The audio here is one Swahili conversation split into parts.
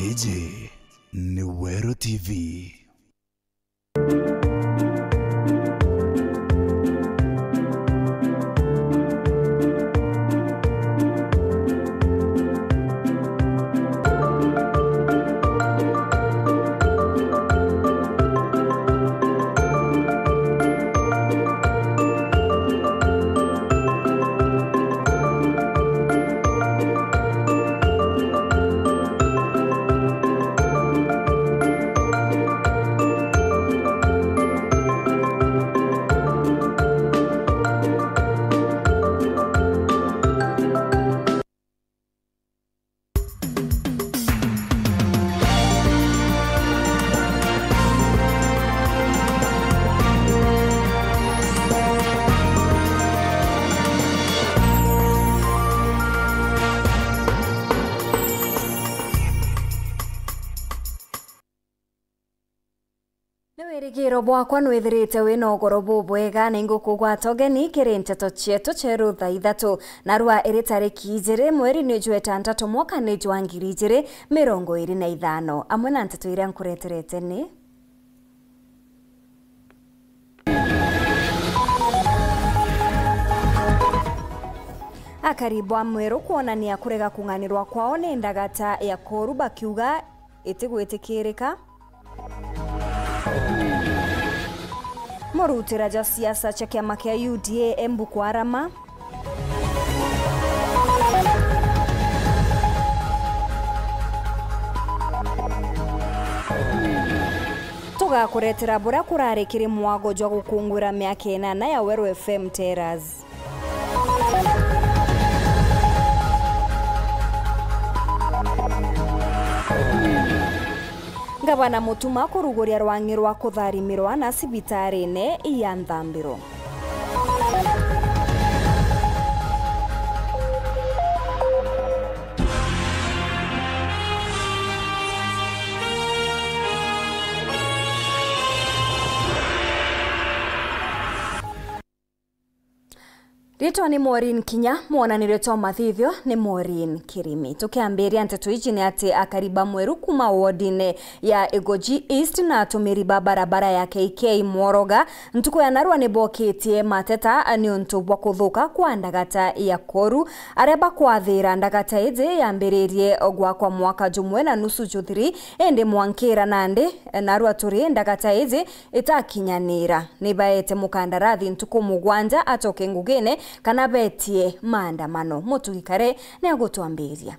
Eje ni Wero TV. Giro bwakwa nwithirite wina ugoro bubwega na ingukugwa togeni kirinteto chietu cheru thaa ithatu narua iri tariki 2 mweri ni jwa 6 mwaka ni jwa 2025 amwe na nteto iria nkureterete ni akaribu amweru kuonania kurega kunganirwa kwao ni ndagata ya koru bakiuga itigwitikirika Morutira ja siasa cha kiama kia UDA Embu Kwarama tugakuretera bura kurarikiri mwago jwa gukungwira miaka 8 ya Wero FM Terrace. Gavana Mutuma kuruguria rwangi rwa kutharimirwa na cibitarine ya Nthambiro. Rito ni Maureen Kinya, mwonanire to mathithio ni Maureen Kirimi. Tukiambiria nteto iji ni ati akariba mweru kuma wardine ya Egoji East na tumiriba barabara ya KK Mworoga. Ntuko ya narua ni boketie mateta ni untubwa kuthuka kwa ndagata ya koru. Areba kwa thira ndagata ije ya mbiririe ogwa kwa mwaka jumwe na nusu juthiri. Ende mwankira nande narua turi ndagata ije itakinyanira. Nibaete mukandarathi ntuko mugwanja atoke ngugene kana betie maandamano mutugikare ne gutwambiria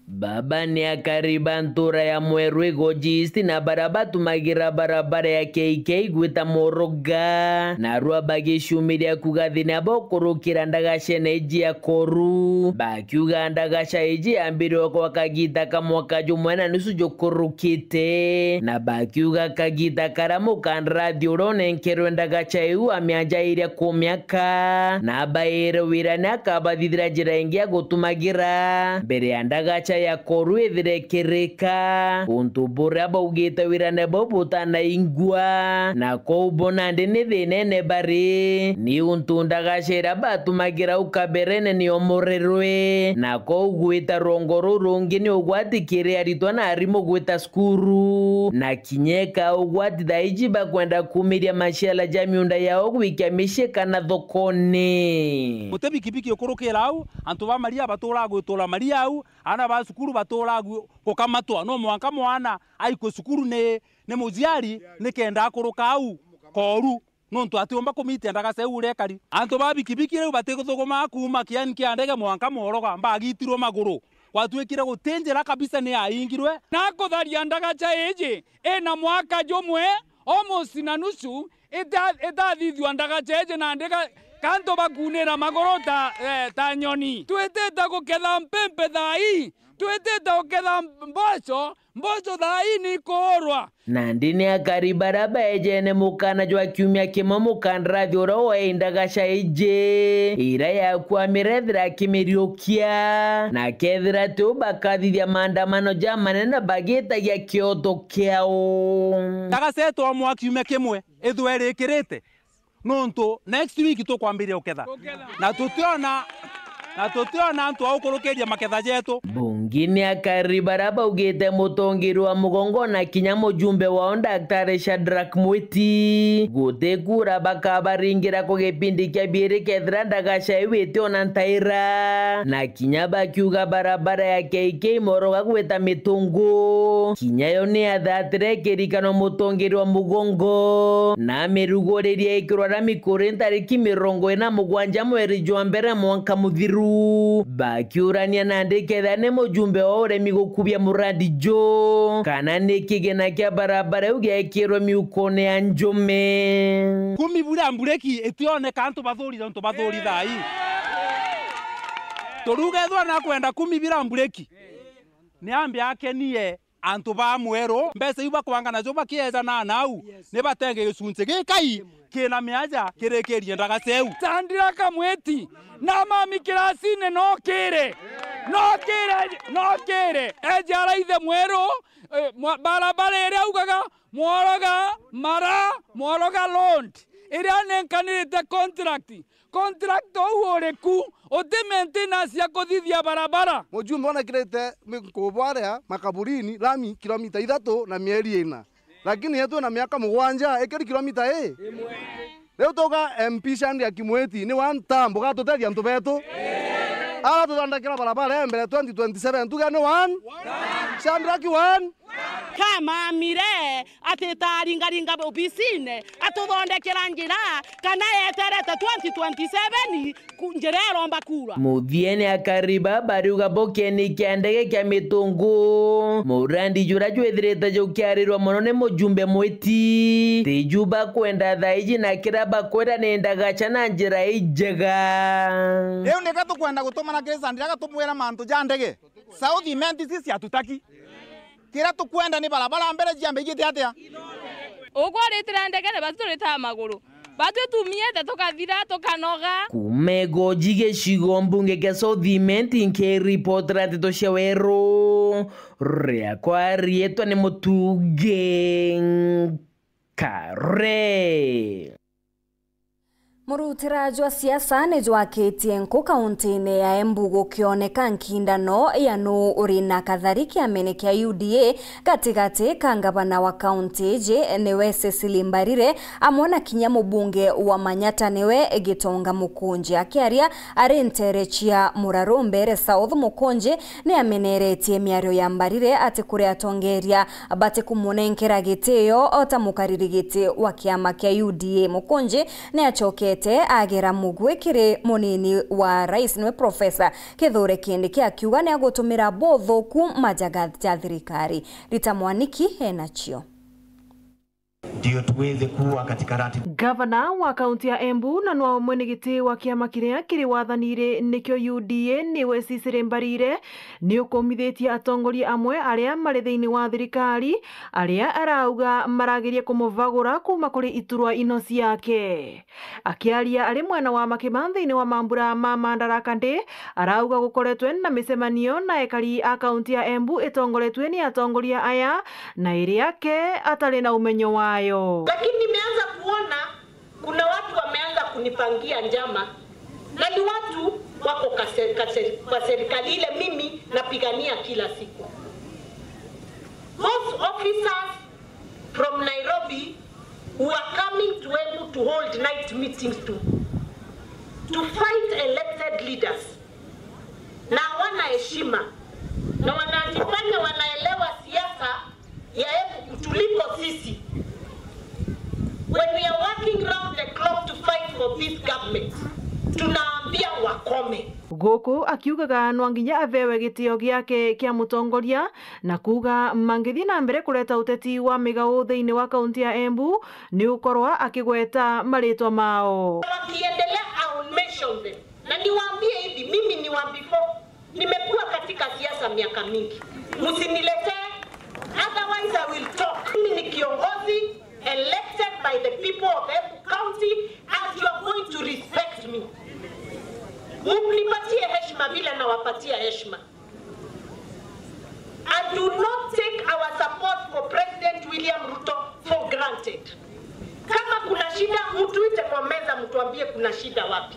Baba ni akariba ntura ya Mweru Egoji East na barabatu magira barabara ya KK gwita Mworoga narua bagishumiria kugathina bokurukira ndagasha neji ya koru bakiuga ndagasha eji ambiro kwa kagita kamwaka jumwe na nusu jokurukite na bakiuga kagita karamu kandrathi urone nkero ndagasha eu amianja iria kumyaka na baere wirana akabathithira njira ingia gutumagira mbere ya ndagasha ya koru ithirekereka untu bura baugite wirane bobutana ingwa na koubona ndini thinene bari ni untu ndagacira batumagira ukaberene ni omorerwe na kougwita rongoro rungi ni ugwatikire aritwa na arimo gwita skuru na kinyeka ugwati daiji bakwenda kumiria mashala jamiunda yao gwikia misheka na thokoni mutebi kibiki okorokera au antu ba maria batora gwitola maria au ana ba sukuru batora gukamatwa no mwanka mwana aiko sukuru ne muziari ne kenda akoroka au koru no ntu atiomba komite ndagase urekari antu ba bikibiki reu bategothogoma kuma kiani kia ndege mwanka Mworoga mbagitirwo maguru kwatwekire gutenjera kabisa ni aingirwe na kutharia ndagacha eje ena mwaka jomwe almost na nusu itathithwa ndagacha eje na ndega kanto bakunira magorota ta nyoni tweteta guketha mpempe thai tweteta guketha mboco thai ni korwa na ndini akaribaraba ejene mukana jwa kiumia kimo mukandrathi ura waindagasha eje ira yakwa mirethira kimiriokia na kethira tu bakathithia maandamano jamanene bagitagia kioto kiao ndagasetwa mwa kiumia kimwe ithwerikirite nonto next week tukwambiria uketha na tutiona antu aukurukiria maketha jetu. Bungini akaribaraba ugite mutongiri wa mugongo na kinya mujumbe wao Daktari Shadrack Mwiti gute kura bakabaringira ku gipindi kia biiri kethira Ndagaca iwite ona ntaira na kinya bakiuga barabara ya KK Moroga gwita mitungu kinya yo ni athatire kirikano mutongiri wa mugongo na mirugoriria ikirwara mikuri tariki 27 mweri jwa mbere mwanka muthiru bakiurania na ndiketha ni mujumbe wa uremi gukubia muradi jo kana ni kigena kia barabara ugekirwo miukone ya njume kumi bura mbureki itione kantu bathuri thai turugethwa na kwenda kumi bira mbureki ni ambi akenie antu ba mwero mbese iba kwanga nazo bakieza na nau ne batenge gicunce gikai kina miaja kirekerie Ndagaceu Sandra Kamweti na mami kirasine no kire ejara ithe mwero barabara ire ugaga Moroga Lond ire nenkanirite contract uoreku ote maintenance ya kuthithia barabara mujumbe ona kirete mikubwarea makaburini lami kilomita 3 na mieri 4 lakini yetu na miaka 7 ekeri kilomita leo toka MP Sandra Kamweti ni one time gatuteria antu betu ala tutandakira barabara mbere 2027 tugane one Sandra Kamweti kama mire atetaringaringa obisine atuthondekera njira kana yeterete 2027 njira romba kura muthiene akariba bariuga bokeni kiandege kia mitungu murandi jura jwethirite jukiarirwa muno ni mujumbe Mwiti tijuba kwenda thaiji na kiraba kwenda ni Ndagaca na njira ijega leo ndeka tukwenda gutumana kisa ndiraga tumwira mantu ja ndege South Imenti sisi atutaki kira tukwenda ni barabara mbere jambe igite atia ugo ritira ndege ne baturita maguru batu tumiete tukathira tukanoga kumego jige shigo mbunge kia South Imenti nke report ratito shawero rea kwa rietwa ni mutuge kare Murutiraji wa siasa ni jwakitie nku kaunti-ini ya Embu gukioneka nkindano ya nu uri na kathariki amene kia UDA katigati ka ngavana wa kaunti iji niwe Cecily Mbarire amona kinya mubunge wa Manyata niwe Gitonga Mukunji akiaria ari nterechia Muraro Mbere South Mukunji ni ameneretie miario ya Mbarire ati kure atongeria bati kumunenkera gitio ota mukariri giti wa kiama kia UDA Mukunji ni achoke agera mugwe kire munini wa rais niwe Profesa Kithure Kindiki akiuga ni agutumira bothoku majaga ja thirikari Rita Mwaniki henachio ndio tuweze kuwa katika ratiba. Gavana wa kaunti ya Embu na nwa mwenegiti wa kiama kiria kiri wathanire nikyo UDA niwe Cecily Mbarire ni ukomithetie atongoria amwe aria mari thiini wa thirikari aria arauga marageria kumuvagura kuma kuri iturwa ino ciake akiaria ari mwena wa Makima thiini wa mambura ma Madaraka Day arauga gukoretwe na micemanio na ekari a kaunti ya Embu itongoretwe ni atongoria aya na iri yake atari na umenyo wayo. Lakini nimeanza kuona kuna watu wameanza kunipangia njama na ni watu wako kwa serikali ile mimi napigania kila siku. Most officers from Nairobi who are coming to Embu to hold night meetings to fight elected leaders na wana heshima na wanajifanya wanaelewa siasa ya Embu kutuliko sisi. When we are working round the clock to fight for this government, tunaambia wakome. Goko akiugaga nwanginya avewe gitio giake kia mutongoria na kuga mangithi na mbere kureta uteti wa migao thiini wa kaunti ya Embu ni ukorwa akigweta maritwa mao. Wakiendelea I will mention them. Na niwaambie hivi mimi ni wa before nimekuwa katika siasa miaka mingi. Msiniletee otherwise I will talk. Mimi ni kiongozi elected by the people of Embu County and you are going to respect me. Mnipatie heshima vile na wapatia heshima. And do not take our support for President William Ruto for granted. Kama kuna shida mtuite kwa meza, mtuambie kuna shida wapi.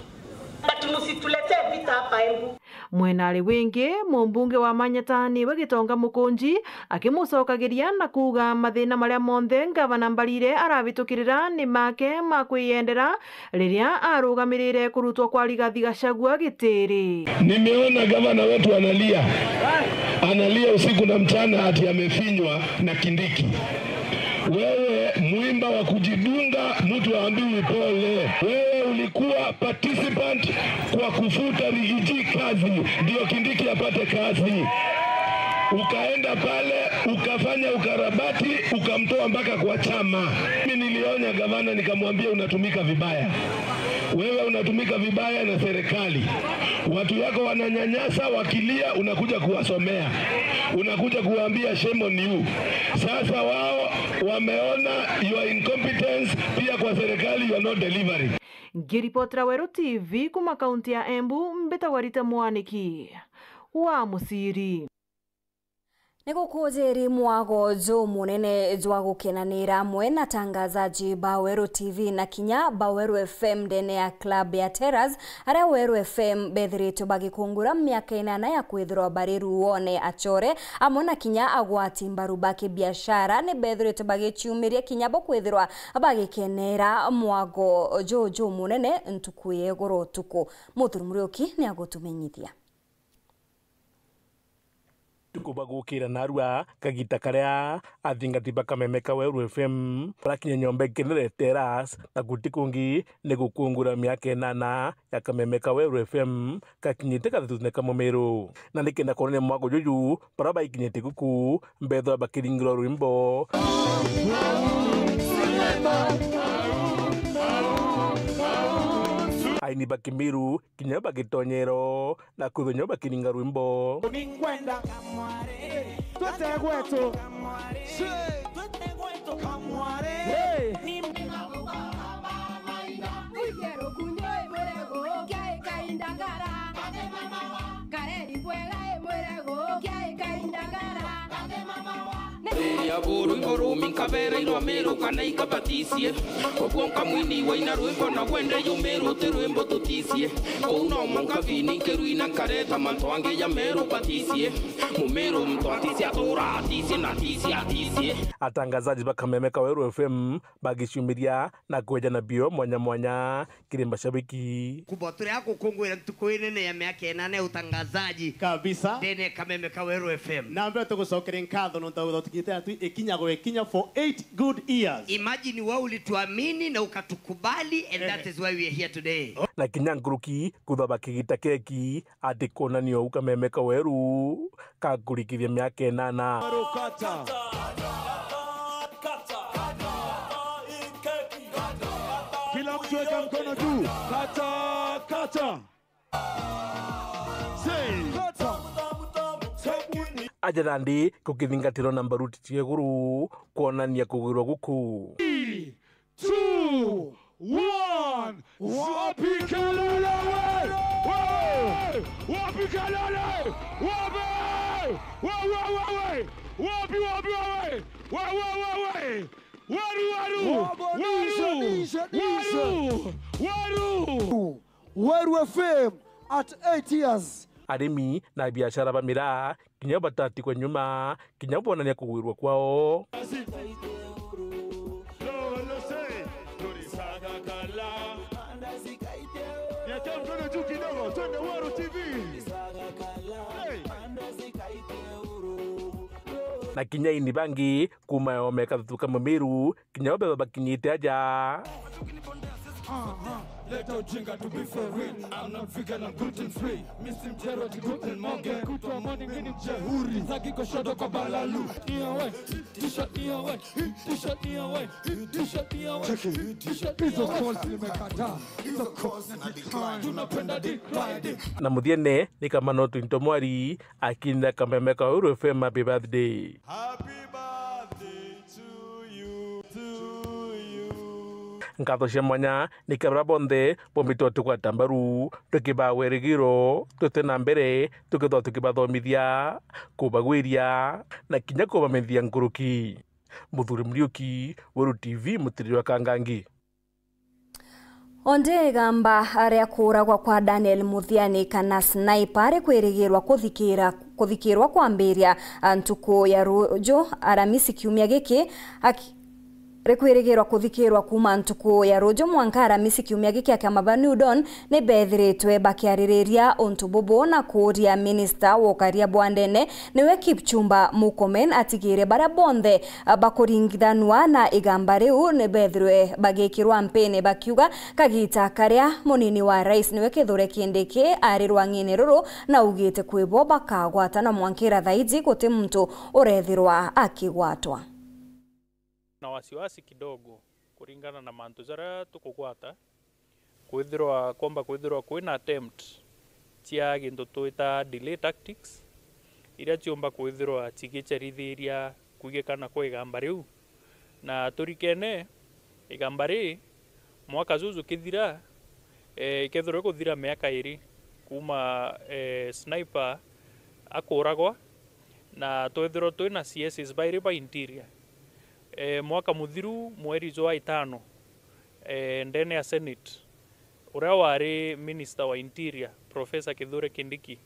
But msituletee vita hapa Embu. Mwenari wingi mumbunge wa Manyatani Gitonga Mukunji akimucokagiria na kuga mathina maria monthe gavana Mbarire arabitukirira ni make makwiyendera riria arugamirire kurutwo kwa Rigathi Gachagua gitiri. Nimeona gavana wetu analia usiku na mchana ati amefinywa na Kindiki. Wewe mwimba wa kujidunga, mtu aambiwi pole. Wewe ulikuwa participant kwa kufuta Rigiji kazi, ndio Kindiki apate kazi. Ukaenda pale, ukafanya ukarabati, ukamtoa mpaka kwa chama. Mimi nilionya gavana nikamwambia unatumika vibaya. Wewe unatumika vibaya na serikali. Watu yako wananyanyasa, wakilia unakuja kuwasomea. Unakuja kuwaambia shame on you. Sasa wao wameona your incompetence, pia kwa serikali you are not delivering. Ngiripotra Weru TV kuma kaunti ya Embu, Mbetagwarite Mwaniki wa Musiri. Nikukuziri mwago zo munene jwa gukenanira mwena tangazaji ba Weru TV na kinya ba Weru FM ndene ya club ya Terrace aria Weru FM bethirito bagikungura miaka 8 ya kwithirwa bariru wone achore amona kinya agwati mbaru bake biashara ne bethirito bagichumiria kinya bo kwithirwa bagikenera mwago jo munene ntukuye goro tuko muturumurioki ni agotumenyithia. Tukubagukira narua kagita karia athingati bakamemeka Weru FM rakinya nyombe kenere Terrace na gutikungi ne gukungura miaka 8 ya kamemeka Weru FM kakinyite kathutune kamomero na nikenda korone mwago juju baraba ikinyite guku mbetho bakiringiro rwimbo aini bakimiru kinya bagitonyero na kuthonyo bakiringa rwimbo Ningwenda kamware twete gwetu twete gwetu kamware ni Ugero kunyo emorego kai kaindagara ade mama wa kareri bwega emorego kai kaindagara ade mama wa ya buru ngoro minkabera ino mero kana ikabatisie okonka mwini waina rwembo na wende yumero terwembo tutisie kono monka vini keruina kareta mantwange ya mero patisie mumero mtwatisi atura atisi na tisi atangazaji bakamemeka Weru FM bagishumiria na kweja na bio mwanya kirimba shabiki kubotura yako kongwera tukoine ya miaka 8 utangazaji kabisa dene kamemeka Weru FM na mbere tugusokera nkatho no tawo tukite atu ikinya for 8 good years. Imagine wao ulituamini na ukatukubali and that is why we are here today. Na kinyanguruki kuthaba kigita keki ati konanio ukamemeka Weru kakurikithia miaka 8 kata kila mtu weka mkono juu kata say kata ajarandi kukithingatiro na mbaruti cieguru kuonania kugirwa guku 2 1 wapi kalala wapi kalala Weru FM at 8 years. Arimi na biashara bamira kinya batati kwa nyuma kinya bonania kugirwa kwao na kinya ini bangi kuma yomeka tutuka mamiru kinya baba bakinyite aja Let out jinga to be for real. I'm not vegan, I'm gluten free. Missing terror to gluten moge. Kutwa morning in jehuri. Zaki ko shodo ko balalu. Iyawe, t-shirt iyawe, t-shirt iyawe, t-shirt iyawe. Check it. T-shirt is a cause limekata. It's a cause na decline. Tunapenda decline. Na muthiene ni kama no twinto mwari akinda kamemeka Weru FM happy birthday. Happy birthday to you. Nkatho cia mwanya ni kabra bonde pomito tukwa tambaru tukiba werigiro tutena mbere tukitho tukibathomithia kubagwiria na kinya kubamithia nguruki Muthuri Muriuki, Weru TV, Mutiriri wa Kangangi. Onde gamba aria kuragwa kwa Daniel Muthiani kana sniper ari kwirigirwa kuthikirwa kwambiria ntuku ya Rujo Aramisi kiumia giki rekwirigirwa kuthikirwa kuma ntuku ya Rujo mwanka Aramisi kiumia giki akamabani udon ne bethiritwe bakiaririria ontu bobo na kuria minister wokaria bwandene niwe Kipchumba Murkomen atigire bara bonde bakuringithanwa na igamba riu ne bethirwe bagikirwa mpene bakiuga kagita karia munini wa rais niwe Kithure Kindiki ari rwang'ini ruru na ugite kwibo bakagwata na mwankira thaiji guti muntu urethirwa akigwatwa na wasiwasi kidogo kuringana na mantu zara tukugwata kwithirwa kwina attempt cia gintu twita delay tactics iria ciumba kwithirwa cigicerithiria kuigikana kwa igamba riu na turikene igamba ri mwaka zuzu kithira ikethirwe kuthira miaka iri kuma sniper akuragwa na twithirwa twina CSs bairi ba interior mwaka muthiru mweri wa 5 ndene ya Senate uria wari minister wa interior Professor Kithure Kindiki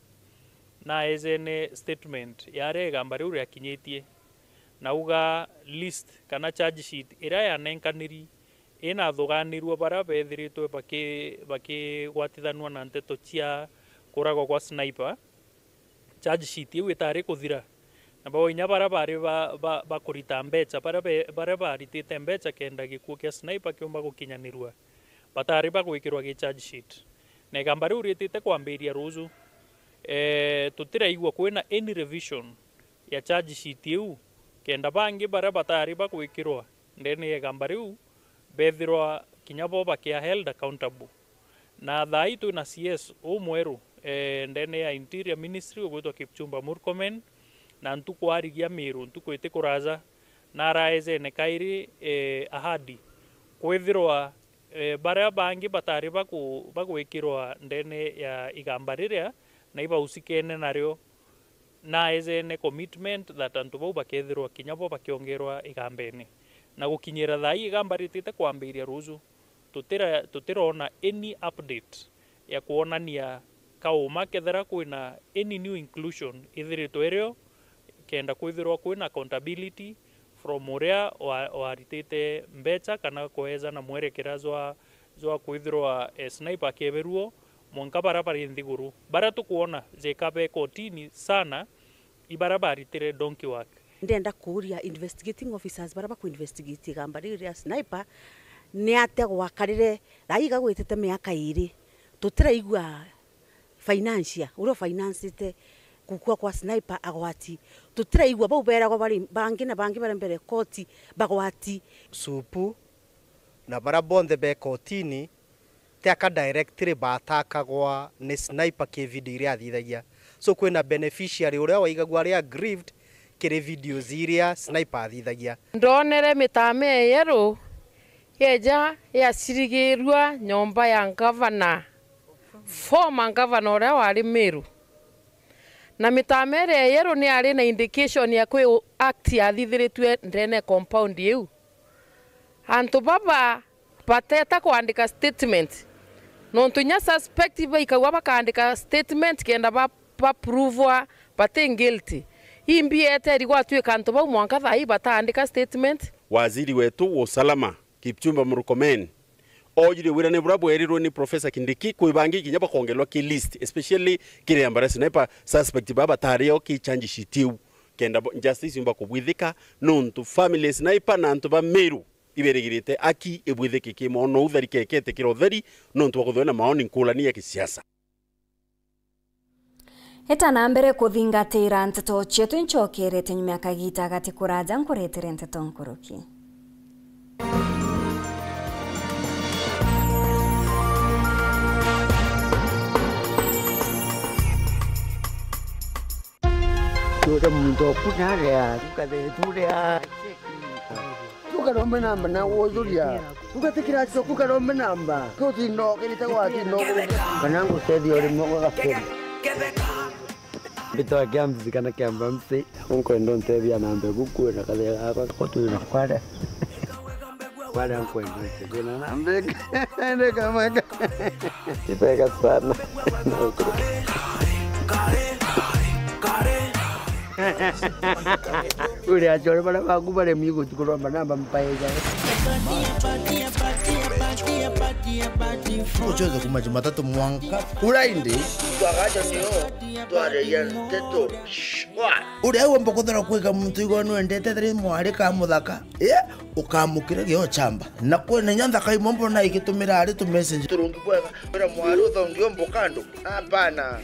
na ezene statement yare gamba riu yakinyitie na uga list kana charge sheet iria yanenkaniri ina thuganirwo bara bethiritwe bakigwatithanwa na nteto cia kuragwo kwa sniper charge sheet iu itari kuthira na bawinya bara bari bakurita mbeca bara baritite mbeca kenda gikuo kia sniper kiumba gukinyanirwa batari bagwikirwa gi charge sheet na igamba riu ritite kwambiria ruzu tutiraigwa kwina any revision ya charge sheet iu kenda bangi bara batari bagwikirwa ndene igamba riu bethirwa kinya bo bakia held accountable na thai tu na CS umweru ndene ya Interior Ministry ugwitwa Kipchumba Murkomen na ntuku arigia miru ntuku ite kuraza na raeze ne kairi ahadi kwithirwa bara bangi batari bagwikirwa ndene ya igamba riria na iba usikene nario na eze ne commitment that antu bau bakethirwa kinya bo bakiongerwa igambeni na gukinyira thai igamba ritite kwambiria ruzu tutirona any update ya kuonania kauma kethera kwina any new inclusion ithiritwe rio kenda kwithirwa kwina accountability from uria waritite mbeca kana kueza na mwerekera zwa kwithirwa sniper keberuo mwanka bara bari nthiguru bara tukuona zekabe kotini sana ibara baritire donkey work ndenda kuria investigating officers bara baku investigate gamba riria sniper ni ate gwakarire raiga gwitete miaka iri tutiraigwa financial uro financete kukua kwa sniper agwati tutiraigwa bau beragwa bari bangi na bangi bare mbere koti bagwati supu na bara bonde be kotini teka directly batakagwa ni sniper ke video iria athithagia so kwina beneficiary uria waigagwa ria aggrieved kire videos iria sniper athithagia ndonere mitame yero yeja ya sirigirwa nyomba ya governor former governor uria wari Meru na mitamere yero ni ari na indication ya kwi act athithiritwe ndene compound iu antu baba pateta kuandika statement no tunya suspect baikagwa bakaandika statement kenda ba prove bate guilty imbiete rigwa tuika antu bau mwanka thai bataandika statement waziri wetu wa usalama Kipchumba Murkomen ojire wira ne burabo erirwo ni Professor Kindiki kuibangi kinya bakongelwa ki list especially kire ambara sniper suspect baba tario ki change shitiu kenda justice imba kubwithika nontu family sniper na antu ba Meru iberegirite aki ebwithike ki mono uthari kekete kiro thari nontu bakuthona maoni nkulani ya kisiasa Etana mbere kuthingatira nteto chetu nchokerete nyuma kagita gati kuraja nkuretere nteto nkuruki Tuda muntu kunarea tukade turea tukarombe namba na wozuria tukatikira cyo kukarombe namba koti no kelita wati no kanangu sedi ore mogo gaferi Bitoa kiamzi kana kiamba msi. Unkwendo ntebia na mbegu kuwe na kale hapa kotu na kwada. Kwada unkwendo ntebia na mbegu. Ende kama ipeka sana. Ule achore bana bakubale migo tukolomba namba mpaega. Uchoza kuma Jumatatu mwanka urainde twagaja niyo tware ya teto uri awe mbokothera kwika muntu igonu endete thiri mwari ka muthaka ukamukire gyo chamba na kwene nyanda kai mombo na igitumira ari tu message turungi kwega ura mwari uthongio mbokando hapana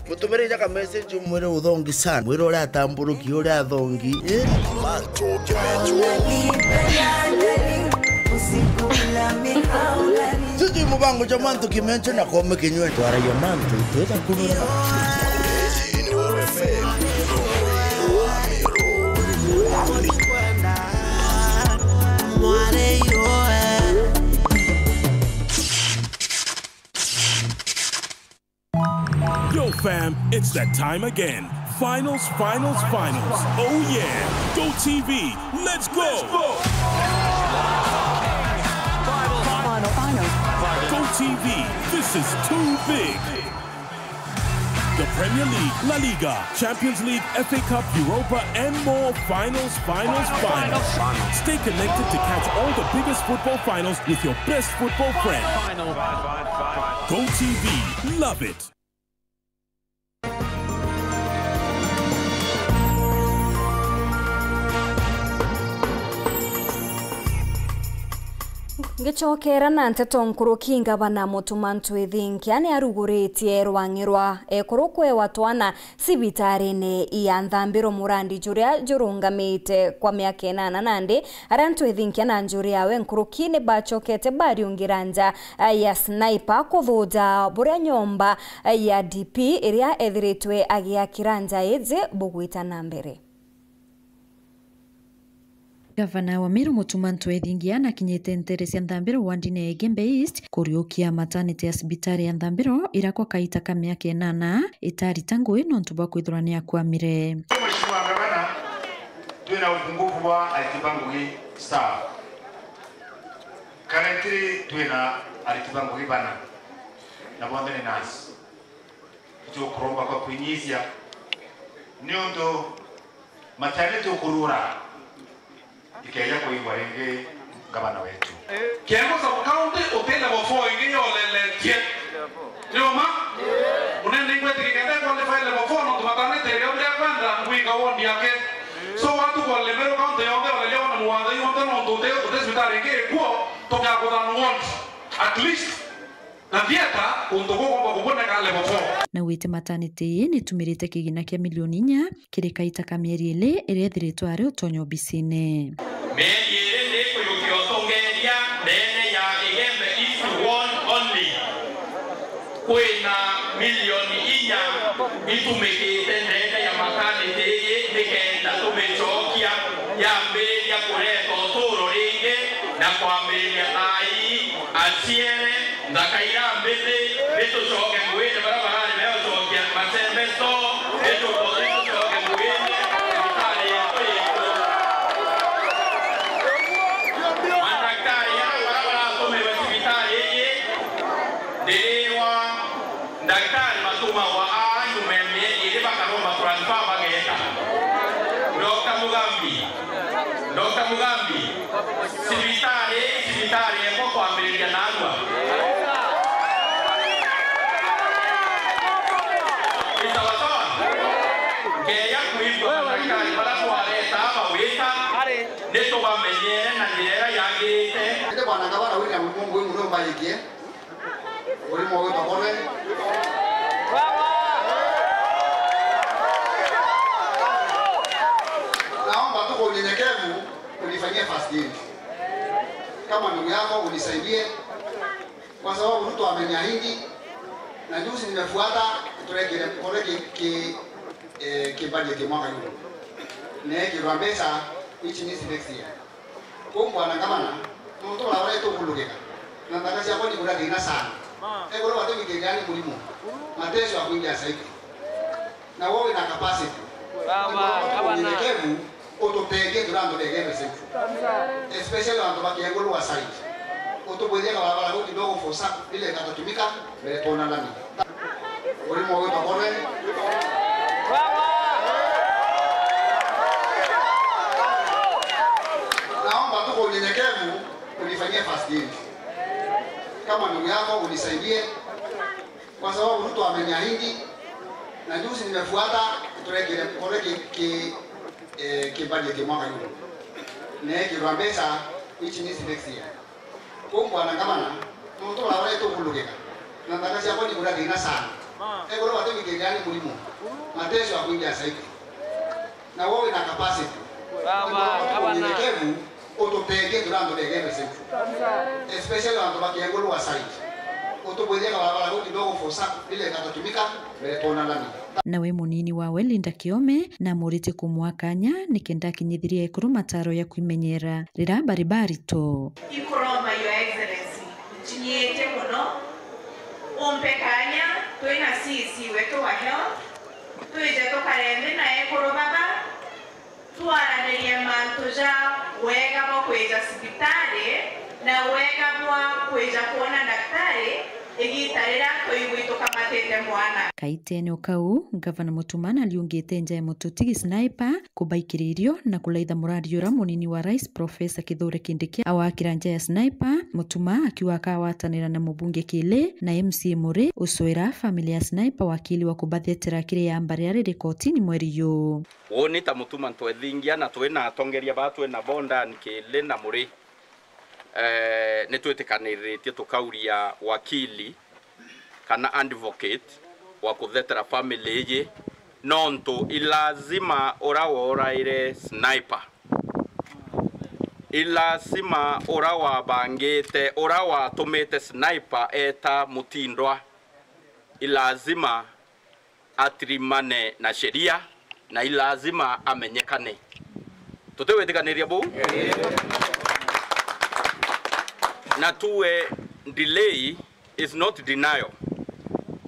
mutumire jaka message umwire uthongi sana mwire uri atamburuki uri athongi manto kimecho Sisi mubango cha manto kimencho na kome kinywe twara ya manto tuweza kunura Yo fam, it's that time again. Finals. Oh yeah. Go TV. Let's go. Go TV, this is too big. The Premier League, La Liga, Champions League, FA Cup, Europa, and more. Finals. Stay connected to catch all the biggest football finals with your best football friend. Go TV, love it. Ngicokera na nteto nkuru kinga bana mutumantu ethinki ani aruguritie rwangirwa ekurukwe watwana sibitarine ya nthambiro murandi juria jurungamite kwa miaka 8 nandi arantu ethinki na njuri yawe nkurukine bachokete bariungiranja ya sniper kuthuja buria nyomba ya DP iria ethiritwe agiakiranja eze bugwita na mbere. Gavana wa Meru Mutumantu Ethingia na kinyete nteresi ya Nthambiro wandine Egembe East kuriukia maternity ya sibitari ya Nthambiro irakwa kaita ka miaka 8 itari tangu ino ntuba kwithurania kwamire. Mheshimiwa Gavana, tuna upungufu wa Alitibangugi staff. Currently tuna Alitibangugi bana na bonde ni nasi. Tuko kuromba kwa kuinyizia niondo maternity ukurura ikeja kuigwa renge gavana wetu kiengo za county utenda bofo ingi yolele tie nyoma unende kwete kigenda kwa le file bofo no tumatane tere ule kwanda ngwika wondi yake so watu kwa le Meru county yonde wale leo na muwanda yonde no tote hospitali ingi kwa toka kwa nuwont at least na dieta undogo kwa kubona kale bofo na wite maternity ni tumirite kigina kia milioni 4 kirikaita ka mieri ile ire thiritwa ari utonyo bisine Meri ere kuyukio tongeria dene ya Egembe East one only. Kwena milioni 4 itumikite ndende ya maternity nikenda tumechokia ya mbele ya kureto turo ringe na kwa mbele ya ai asiere ndakaira mbele beto choke mwene barabara leo chokia masembeto beto choke mwene daktari matuma wa ayu memye ile bakaroma transfer bageta Dr. Mugambi sibitari eko kwa mbele ya nagwa itawato keya kuibo daktari para kualeta maweta neto bamenye na direra yagete ite bwana gavana wika mungu wewe ndo mbayikie uri mwa wewe bakone naomba tu kwa unyenyekevu unifanyie first aid kama ndugu yako unisaidie kwa sababu mtu ameniahidi na juzi nimefuata turekele kibanje kimwaka yule ne kirwambesa which is next year kwa bwana gavana mtu la wale tu kulugeka na ndakazi yako ni kula dina sana Egoro watu wikigani mulimo. Mateso ya kuingia saiki. Na wawe na capacity. Baba, nyenyekevu utupege durando de game sefu. Especially watu bakiengolo wa site. Utupwezeka barabara huko kidogo forsa ile katatumika mbele tona ndani. Ulimo wetu kone. Naomba tu kwa unyenyekevu unifanyie first aid. Kama ndugu yako unisaidie kwa sababu mtu ameniahidi na juzi nimefuata koreki budget mwaka huu. Ne kirambesa which means next year. Kwa bwana kamana mtu wale tu kulugeka. Na ndakazi hapo ni kuradi na sana. Egoro watu wikigani mulimo. Mateso ya kuingia saiki. Na wawe na capacity. Baba, unyenyekevu utupege durando de game sefu. Especially watu bakiengolo wa site. Utupwezeka barabara huko kidogo forsa ile katatumika mbele tona ndani. Nawe munini wawe Linda Kiome na murite kumwakanya nikenda kinyithiria ikuru mataro ya kwimenyera rira baribari to. Ikoroma your excellency. Chinyete muno. Umpekanya twina sisi wetu wa health. Tuije tukarende na ekoro baba. Tuaraneria mantuja wega mo kweja sibitari na wega mwa kweja kuona daktari igitarira toigwito kamatete mwana. Kaitene okau gavana Mutumana aliungite nja ya Mututigi Sniper kubaikiririo na kulaitha muradiura munini wa rais Profesa Kithure Kindiki awakira nja ya Sniper. Mutuma akiwa akawatanira na mubunge Kile na MC Mure usoera familia Sniper wakili wa kubathetera kire ya mbari ari rekotini mweri yu. Woni ta Mutuma ntwethingia na twina atongeria batwe na bonda Kile na Mure netwetekaniritie tukauria wakili kana advocate wa kuthetera family ye nonto ilazima ora ile Sniper ilazima ora bangete ora tumete Sniper eta mutindwa ilazima atrimane na sheria na ilazima amenyekane tutewetekaniria bu na tuwe delay is not denial.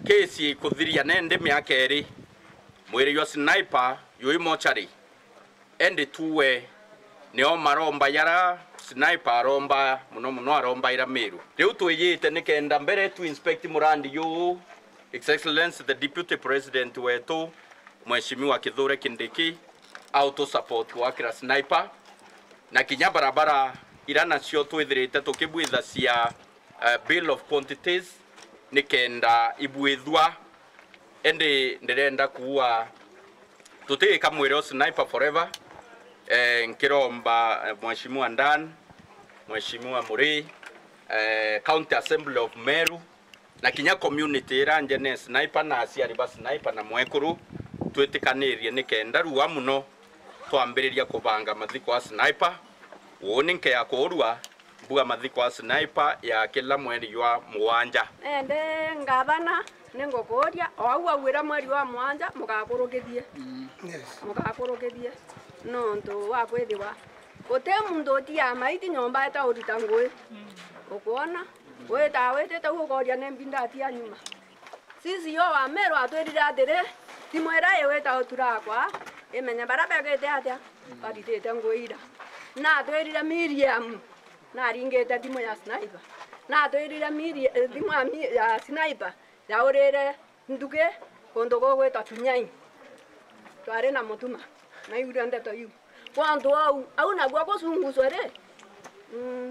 Kesi kuthiria nende miaka eri mwiri yo Sniper yoi mochari ende tuwe neo maromba yara Sniper aromba muno aromba ira Meru. Riu twiyite nikenda mbere tu inspect murandi yu His Excellency the Deputy President wetu Mheshimiwa Kithure Kindiki auto support wakira Sniper na kinya barabara irana cio twithirite tukibwitha cia bill of quantities nikenda ibwithwa ende ndirenda kuwa tutika mwiro Sniper forever nkiromba Mheshimiwa Ndan Mheshimiwa Muri County Assembly of Meru na kinya community iranje ne Sniper na aciari ba Sniper na mwekuru twetikanirie nikenda ruwa muno twambiriria kubanga mathiko wa Sniper woni nke ya kurua buga mathiko wa Sniper ya kila mweri wa mwanja ende ngabana ningokoria au awira mweri wa mwanja mugakurugithie mugakurugithie nonto wa kwithiwa gote mundu tia maiti nyomba eta urita ngui ukuona weta wetete ugoria ne mbinda tia nyuma sisi yo wa Meru atwirira ndire timwera ye weta uturakwa imenya barabegete atia baritete nguira na atwirira Miriam na ringete thimo ya Sniper na atwirira Miriam thimo ya Sniper ya urire nduge kondo gogweta tunyai tware na Mutuma na yure ndeto yu kwandu au na gwa kusunguzwa re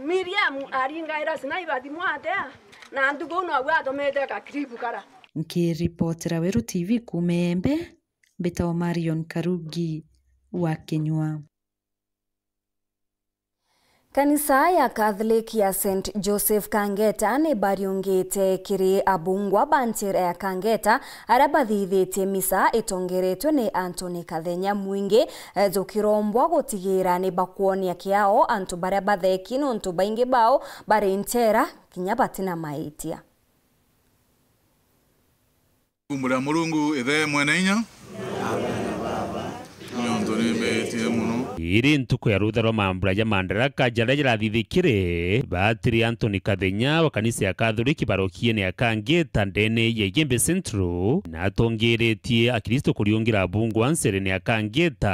Miriam aringaira Sniper thimo atia na ndugo no gwa tomete ka kribu kara nkiripotera Weru TV kumembe Beta Marion Karugi wa Kenywa. Kanisa ya Catholic ya St. Joseph Kangeta ni bariungite kiri abungwa bantire ya Kangeta arabathithite misa itongeretwe ni Anthony Kathenya mwingi zukirombwa gutigira ni bakuonia kiao antu baria batheki nontu baingi bao bari ntera kinya batina maitia. Kumbura Mulungu ithe mwene inya iri ntuko ya rutha rwa mambura ya Madaraka jaria jarathithikire batiri Anthony Kathenya wa kanisa ya Catholic parokia-ini ya Kangeta ndene ya Igembe Central na atongeretie akristo kuriungira bungu anserene ya Kangeta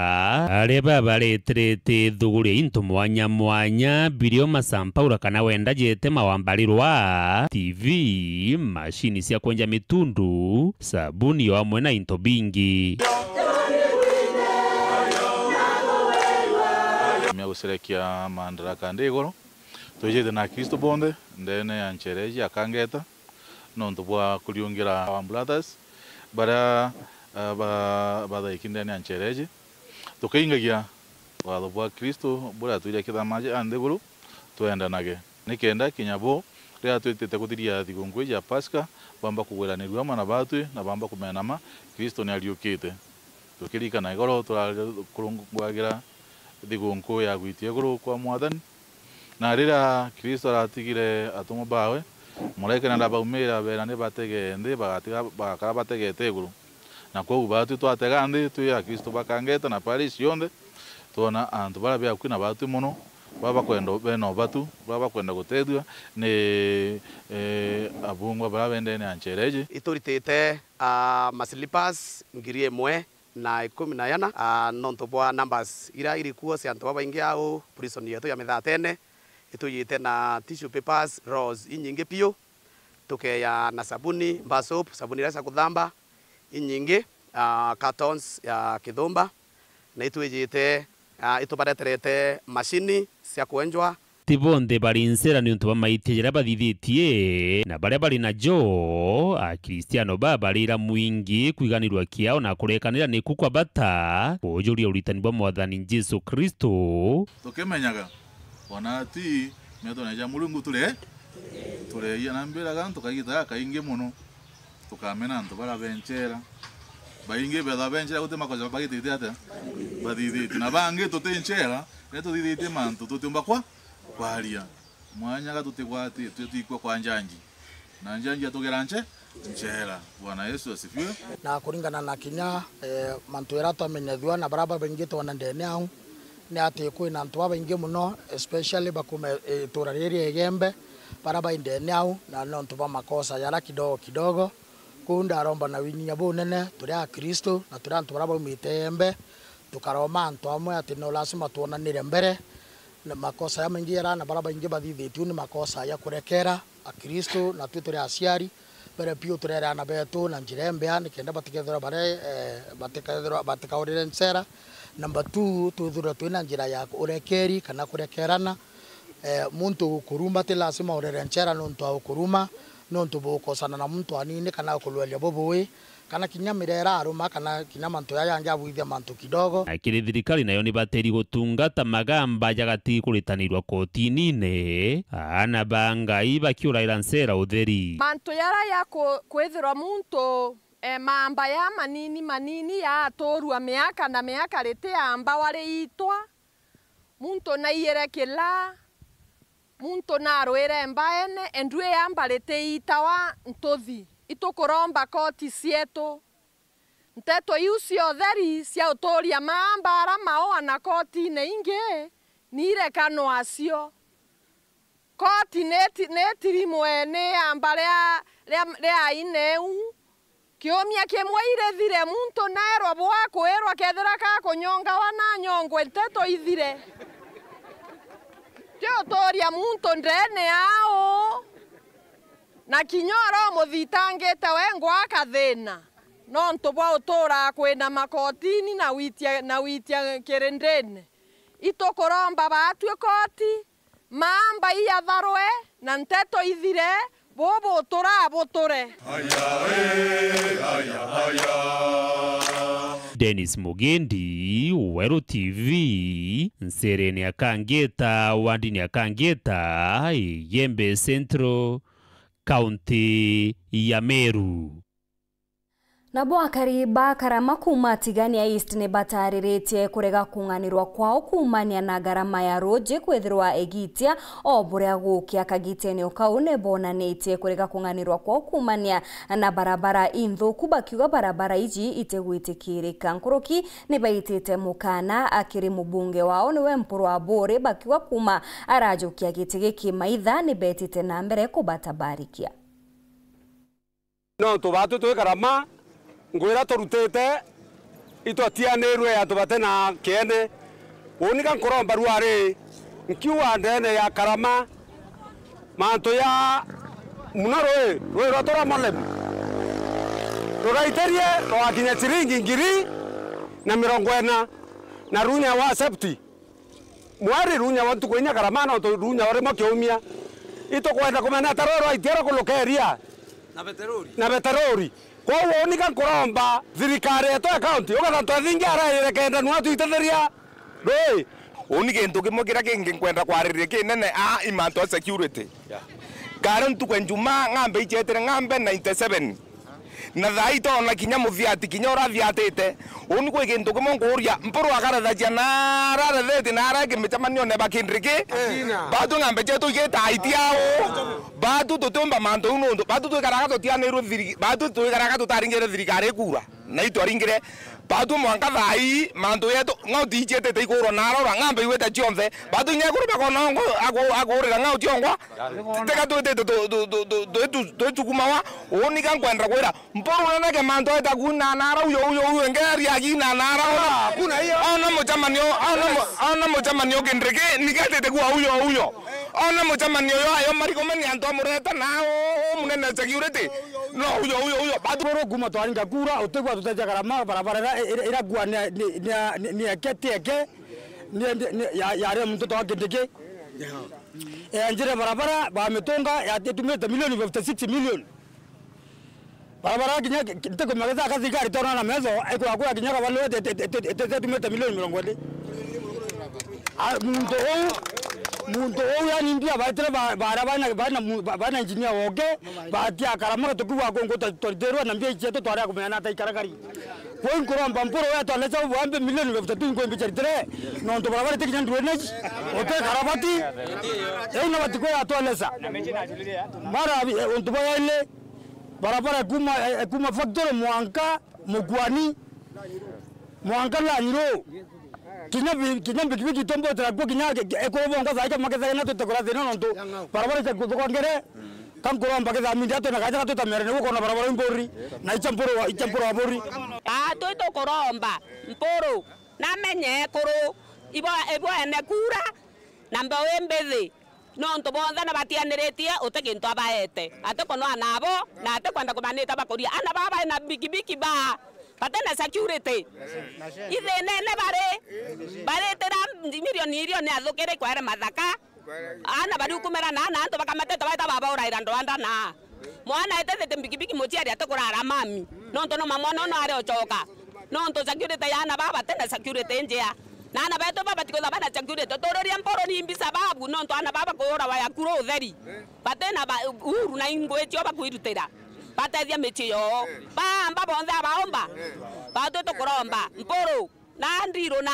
aria babareterete thuguri into mwanya mwanya birio masampaura kana wenda jete mawambarirwa TV mashini cia kwenja mitundu sabuni wa hamwe na into bingi gusherekea Madaraka ndigoro tujete na Kristo bonde ndene ya nchereji ya Kangeta nonto bwa kuriungira wa brothers bara bada ikindene ya nchereji tukaingagia wa bwa Kristo bura tuja kithamaje andigoro tuenda nage nikenda kinyabo ria twitete kuthiria thigungwe ya Pasaka bamba kugweranirwa mana batwe na bamba kumenama Kristo ni aliukite tukirikana igoro turarungwagira thigungwe ya gwitie guru kwa mwathani na rira Kristo aratigire atumo bawe mureke na baumira bera ne batege ndi bagatiga bakara bategete guru na kwa ubatu twatega ndi tu ya Kristo bakangeta na Paris yonde tona antu bara bya kwina batu muno baba kwenda beno batu baba kwenda gutedwa ne abungwa bara bende ne anchereje ituritete maslippers ngirie mwe na 14 nonto bwa numbers ira irikuo cia antu baingi au prison yetu ya methatene ituyite na tissue papers rolls inyingi pio tukeya na sabuni basop sabuni rasa kuthamba inyingi cartons ya kithumba na ituyite itubareterete mashini cia kwenjwa tibonde bari nsera ni untu bamaitie jara bathithitie na baria bari na jo a Kristiano babarira mwingi kwiganirwa kiao na kurekanira ni kukwa bata kujuria uritani bwa mwathani Jesu Kristo tukimenyaga wanati meto na jamulungu tule ya nambira gantu kagita kainge muno tukamena ntu bara benchera bainge betha benchera gute makoja bagitite ate bathithite na bange tutenchera neto thithite mantu tutumba kwa kwaria mwanya gatutigwati tutikwa kwa njanji na njanji atugeranche nchera. Bwana Yesu asifiwe. Na kuringana na kinya mantu era twamenyethwa na baraba bengi twana ndene au ni ati kwina antu baingi muno especially bakume itura riri Igembe baraba ndene au na nontu ba makosa yara kidogo kunda romba na winya bunene turi a Kristo na turi antu baraba umitembe tukaroma antu amwe ati no lazima tuonanire mbere na makosa ya mengi era na baraba ingi bathithitu ni makosa ya kurekera a Kristo na twituri aciari bere pio turera na betu na njirembe ani kenda batikethera bare batikaurire nsera. Number 2 tuthura twina njira ya urekeri kana kurekerana muntu kuruma te lazima urere nsera nontu akuruma nontu bukosana na muntu anini kana kulwelia bobowe kana kinyamirera aruma kana kinyamantu yanja buithia mantu kidogo. Akiri thirikari nayo ni bateri gutungata magamba jagati kuritanirwa kotini ne ana bangai bakiuraira nsera utheri mantu yara ya kwithirwa muntu mamba ya manini ya atorua miaka na miaka rete amba wari itwa muntu na iyerekela muntu na arwire mbaene endue amba rete itawa ntothi itukuromba koti cietu nteto iu ciothe cia uturia mambara mao na koti ne ingi nirekano acio koti netirimwe ni amba ria ineu kiumia kimwe irethire muntu naerwa bwa kwirwa kethira ka kunyonga wana nyongwe nteto ithire tiotoria muntu ndene ao na kinyoro muthitangite wengwa kathina no ntubwa utura kwina makotini na witia kirindene itukuromba batwe koti mamba iyatharwe na nteto ithire bobo turabuture. Dennis Mugendi, Wero TV, Nserene ya Kangeta, Wandini ya Kangeta, Igembe Central, County ya Meru. Nabo akariba karama kuma Tigania East ne batariretie kurega kunganirwa kwao kumania na garama ya roje kwethirwa egitia o buria gukia kagitene ukaune bonanetie kurega kunganirwa kwao kumania na barabara inthuku bakiuga barabara iji itegwitikirika. Nkuruki ni baitite mukana akiri mubunge wao niwe mpuru wa bore bakiuga kuma arajukia gitigi kimaitha ni betite na mbere kubatabarikia. No tubatu twe karama ngwira turutete itwatianirwe ya tubate na kene unika nkoromba ruare nkiwa ndene ya karama manto ya munaro we rotora mole rogaiterie roakinya chiringi ngiri na 40 na runya wa septi mwari runya wantu kwenya karama no to runya ware makiumia itokwenda kumena taroro aitiara kulukeria na veterori kwa unika nkoromba thirikari eto account ugatha twathingi araire kenda nwa tuitetheria doi unike ntuki kira kingi kwenda kwariria kinene imanto security garan tu kwenjuma ngambe ichetere ngambe 97 na thaito na kinya muthiati kinya urathiatite uni kwe kintu kimonguria mpuru akarathagia na raratheti na arage michamanio ne bakindriki batu ngambe chetu igetaitiao batu tutumba manto unundu batu twikaraga tutianirwo thiri batu twikaraga tutaringire thirikari kura na itwaringire batu mwanka thai manto yetu ngauti ichete iguro na arora ngambe iwete chionthe batu nyekuru bakona ngo agurira ngau tiongwa teka tukumawa uni kankwenda kwira mporo nake manto eta kuna nara uyo ngeri agina nara kuna hiyo ana mochamanio kindrike nikatete kwa uyo ana mochamanio yo ayo marikomani anto amureta nao munene security no uyo batu ro kuma twaringa kura utegwa tuteja karama barabara ira gwa ni aketeke ya mtoto wake ndike njira barabara ba metonga ya tumeta milioni 56 milioni barabara kinya teko magaza kazi gari tona na mezo eko akua kinya ka balwe tumeta milioni 20 muntu yani ndia baitire bana engineer woge batia karama tukuwa kongo torderwa na mbia cheto twara kumena tai karakari kwa nkoromba mporo ya twaleza wambe milioni 23 ngo mbicharitire no ndo barabara tekinya drainage ote karabati na batiko ya twaleza mara onto bayale barabara kuma factory mwanka mugwani mwanka la nyiro kinya bikibiki tombo tra kinya ekobonga zaika makeza na tutekora zeno ndo barabara za kongere kankoromba keza mindia to na kaja to tamere ne ko na barabara mbori na ichamporo wa bori to koromba mporo na menye koro ibo ene kura na mba wembethe no nto bonza na batianiretie utekinto abaete ate kono anabo na ate kwenda kumanita bakoria ana baba na bikibiki ba patena security ithe ne bare tera milioni athukire kwere mathaka ana bari kumera na anto bakamateta baita baba uraira ndwanda na mwana etete bikibiki mochiari ate kurara mami no nto no mamona no are ochoka no nto security yana baba tena security njea na ana baito baba tikoza bana security tororia mporo ni mbi sababu no nto ana baba kora wa yakuro utheri patena uru na ingwe tio bakuirutira batethia michio bamba bonza baomba batu to koromba mporo na ndiro na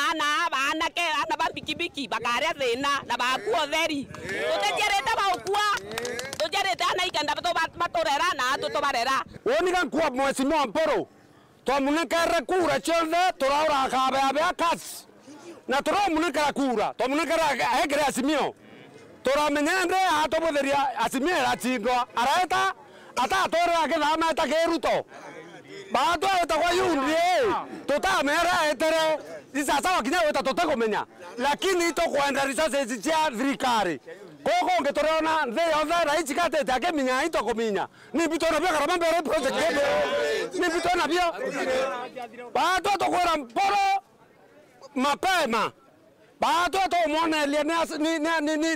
bana ke ana bambikibiki bakaria thina na bakuo theri tutejereta baukua tujereta na ikanda batorera na tutobarera woni kan kuwa mwesi mo mporo to munekara kura chonde toraura kabe akas na toro munekara kura to munekara egre asimio tora menyande atobotheria asimio ratindwa araeta ata tore akethama takeruto bato etakwa yundi tutamera etere isasa wakinya weta tutakomenya lakini itokwenda risase cia thirikari koko ngetorona the other right katete akeminya itokominya ni bitona bya karama mbere project ni bitona bya bato tokora mporo mapema bato to monelia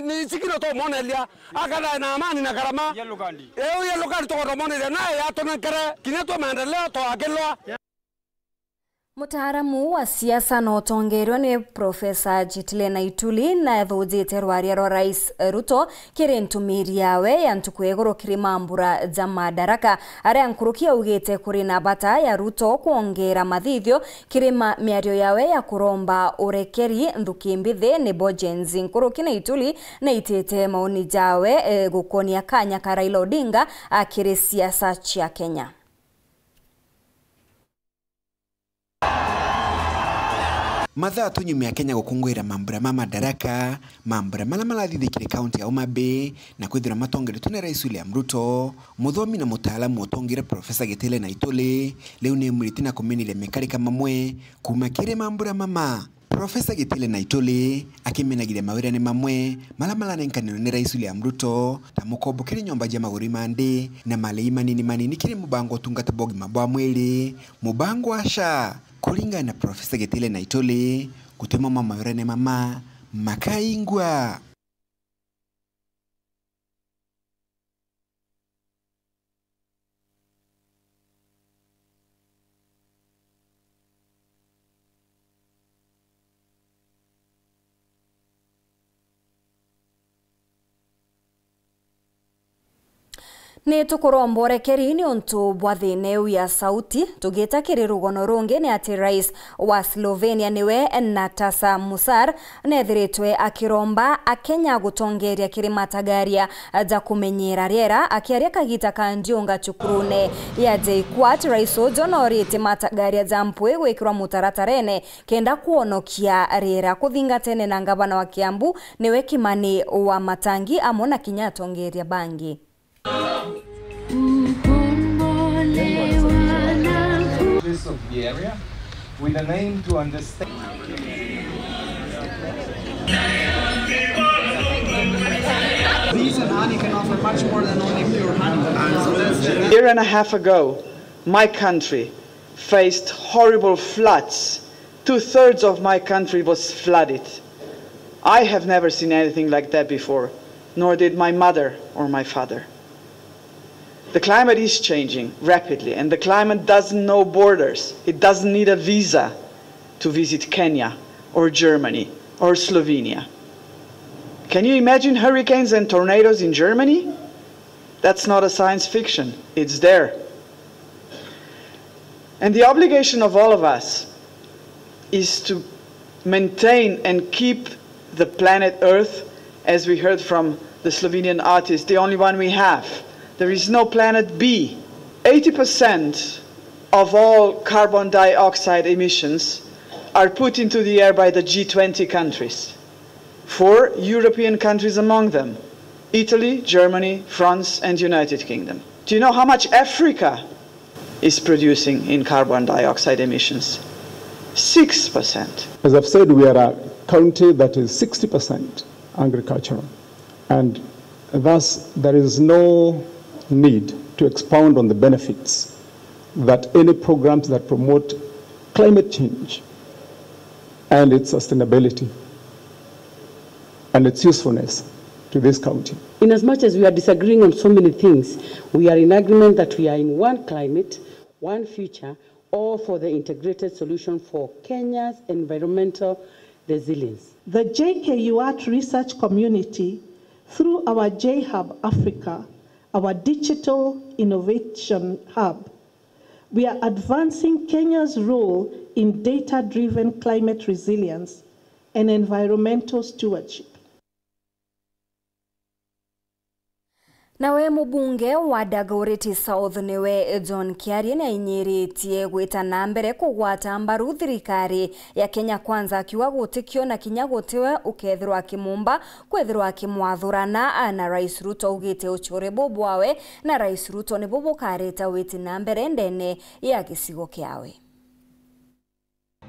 ni sikiro to monelia akala na amani na karama yellow kandi to monelia na ya to nakere kineto maendeleo to akelwa Mutaaramu wa siasa na utongerwa ni Profesa Gitile Naituli na thujite rwaria rwa Rais Ruto kiri ntumiri yawe ya ntukwegoro kiri mambura za madaraka aria nkurukia ugite kuri na bata ya Ruto kuongera mathithio kiri miario yawe ya kuromba urekeri nthuki mbithi ni bojenzi nkuruki Naituli na itete maoni jawe gukonia kanya ka Raila Odinga akiri siasa cia Kenya. Mathaa tunyume ya Kenya gukungwira mambura ma madaraka, mambura mala malathithikire kaunti ya Homa Bay na kwithira matongeretwo ni Rais William Ruto. Muthomi na mutaalamu utongire Profesa Gitile Naituli leo ni mriti na kumenile mekarika mamwe kuma kire mambura mama. Profesa Gitile Naituli akimenagire mawira ni mamwe mala nenkaniro ni Rais William Ruto ta mukobo kiri nyomba ja maguri mande na male manini kiri mubango tungata bogi mabwa mwili mubango asha. Kulinga na Profesa Gitile Naituli kutema mawira ni mama makaingwa. Ni tukurombore kerini untu bwathine ya sauti tugita kiri rugono rungi ni ati Rais wa Slovenia niwe Nataša Musar nethiritwe akiromba akenya gutongeria kiri matagaria za kumenyera riera akiaria kagita kandiunga chukurune ya JKUAT. Rais John orite matagaria za mpwe gwikirwa mutaratarene kenda kuonokia riera kuthingatene na ngavana wa Kiambu niwe Kimani wa Matangi amona kinya tongeria bangi. Of the area with an aim to understand. Bees and honey can offer much more than only pure honey. A year and a half ago, my country faced horrible floods. 2/3 of my country was flooded. I have never seen anything like that before, nor did my mother or my father. The climate is changing rapidly, and the climate doesn't know borders. It doesn't need a visa to visit Kenya or Germany or Slovenia. Can you imagine hurricanes and tornadoes in Germany? That's not a science fiction. It's there. And the obligation of all of us is to maintain and keep the planet Earth, as we heard from the Slovenian artist, the only one we have. There is no planet B. 80% of all carbon dioxide emissions are put into the air by the G20 countries. 4 European countries among them: Italy, Germany, France, and United Kingdom. Do you know how much Africa is producing in carbon dioxide emissions? 6%. As I've said, we are a county that is 60% agricultural, and thus there is no need to expound on the benefits that any programs that promote climate change and its sustainability and its usefulness to this county. In as much as we are disagreeing on so many things, we are in agreement that we are in one climate, one future, all for the integrated solution for Kenya's environmental resilience. The JKUAT research community, through our JHub Africa, our digital innovation hub, we are advancing Kenya's role in data-driven climate resilience and environmental stewardship. Nawe mubunge wa Dagoretti South niwe John Kiarie na inyiritie gwita na mbere kugwata mbaru thirikari ya Kenya Kwanza akiwa gutikio na kinya gutiwe ukethirwa akimumba kwethirwa akimwathurana na Rais Ruto ugite uchore bobwawe na Rais Ruto ni bobo kareta witi na mbere ndene ya gisigo kiawe.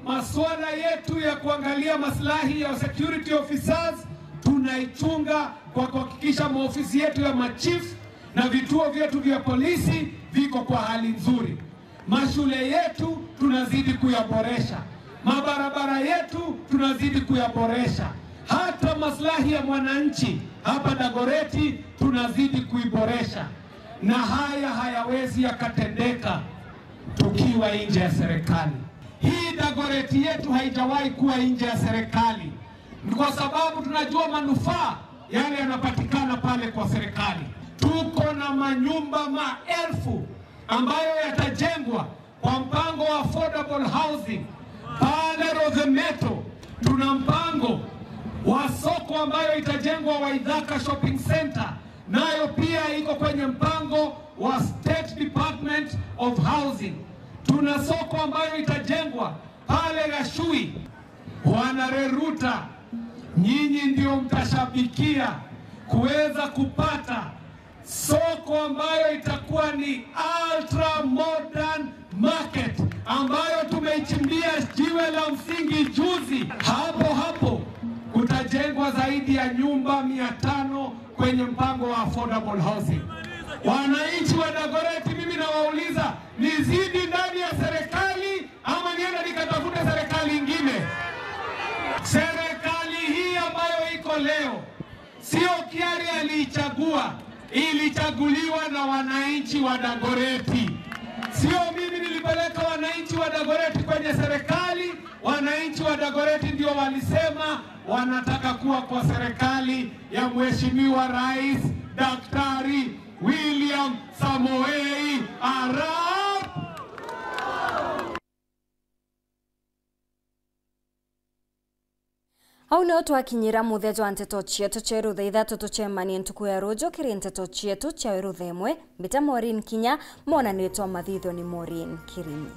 Masuala yetu ya kuangalia maslahi ya security officers tunaichunga kwa kuhakikisha maofisi yetu ya machief na vituo vyetu vya polisi viko kwa hali nzuri. Mashule yetu tunazidi kuyaboresha. Mabarabara yetu tunazidi kuyaboresha. Hata maslahi ya mwananchi hapa Dagoretti tunazidi kuiboresha. Na haya hayawezi yakatendeka tukiwa nje ya serikali. hii Dagoretti yetu haijawahi kuwa nje ya serikali, kwa sababu tunajua manufaa yale yanapatikana pale kwa serikali. Tuko na manyumba maelfu ambayo yatajengwa kwa mpango wa affordable housing pale Rosemeto. Tuna mpango wa soko ambayo itajengwa Waithaka Shopping Center, nayo pia iko kwenye mpango wa State Department of Housing. Tuna soko ambayo itajengwa pale Gashui. Wanareruta, nyinyi ndio mtashabikia kuweza kupata soko ambayo itakuwa ni ultra modern market ambayo tumeichimbia jiwe la msingi juzi. Hapo kutajengwa zaidi ya nyumba 500 kwenye mpango wa affordable housing. Wananchi wa Dagoretti, mimi nawauliza, nizidi ndani ya serikali ama nienda nikatafute serikali ingine? Serikali hii ambayo iko leo sio Kiari aliichagua, ilichaguliwa na wananchi wa Dagoretti. Sio mimi nilipeleka wananchi wa Dagoretti kwenye serikali. Wananchi wa Dagoretti ndio walisema wanataka kuwa kwa serikali ya Mheshimiwa Rais Daktari William Samoei Arap. Au nio twakinyira muthejo wa nteto chietu cheru theitha tutuchemanie ntuku ya rojo kiri nteto chietu cha weru themwe mbita Maureen Kinya, mona nitwa mathitho ni Maureen Kirimi.